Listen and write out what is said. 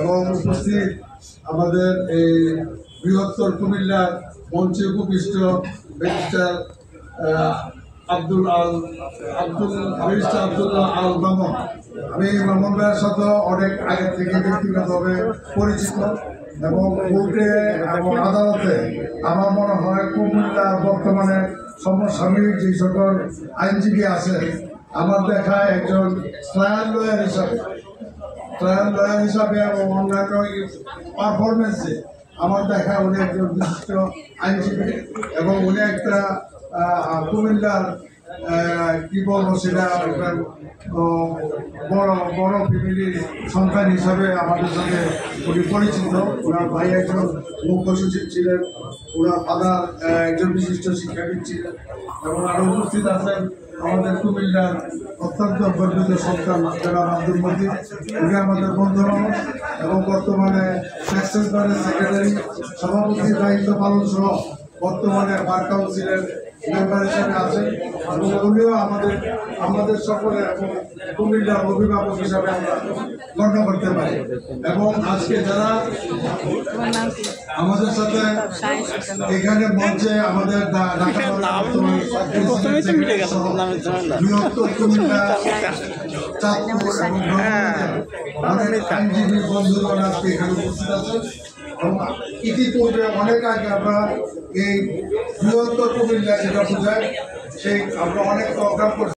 এবং উপস্থিত আমাদের এই বৃহত্তর কুমিল্লার মঞ্চে উপবিষ্ট ব্যারিস্টার আব্দুল্লাহ আল মামুন। আমি মামুন ভাইয়ের সাথে অনেক আগে থেকে ব্যক্তিগতভাবে পরিচিত এবং কোর্টে এবং আদালতে আমার মনে হয় কুমিল্লা বর্তমানে সমসাময়িক যে সকল আইনজীবী আছে আমার দেখা একজন ট্রায়াল লয়ার হিসাবে এবং অন্যান্য পারফরমেন্সে আমার দেখা উনি একজন বিশিষ্ট আইনজীবী এবং উনি একটা কুমিল্লার কি বলবো সেটা একটা বড় বড় ফ্যামিলির সন্তান হিসাবে আমাদের সাথে উনি পরিচিত। ওনার ভাই একজন মুখ্য সচিব ছিলেন, ওনার ফাদার একজন বিশিষ্ট শিক্ষাবিদ ছিলেন এবং আরও উপস্থিত আছেন আমাদের কুমিল্লার অত্যন্ত গর্বিত সন্তান জনাব আব্দুল মজিদ। উনি আমাদের বন্ধু এবং বর্তমানে ট্যাক্সেস বারের সেক্রেটারি সভাপতির দায়িত্ব পালন সহ বর্তমানে বার কাউন্সিলের মেম্বার হিসেবে আছেন এবং উনিও আমাদের সকলের এবং কুমিল্লার অভিভাবক হিসাবে আমরা গণ্য করতে পারি। এবং আজকে যারা আমাদের সাথে এখানে মঞ্চে আমাদের বৃহত্তর কুমিল্লা চাঁদপুর এবং অনেক আইনজীবী বন্ধুগণ আজকে এখানে উপস্থিত আছেন এবং ইতিপূর্বে অনেক আগে আমরা এই বৃহত্তর কুমিল্লা যেটা বোঝায় সেই আমরা অনেক প্রোগ্রাম করছি।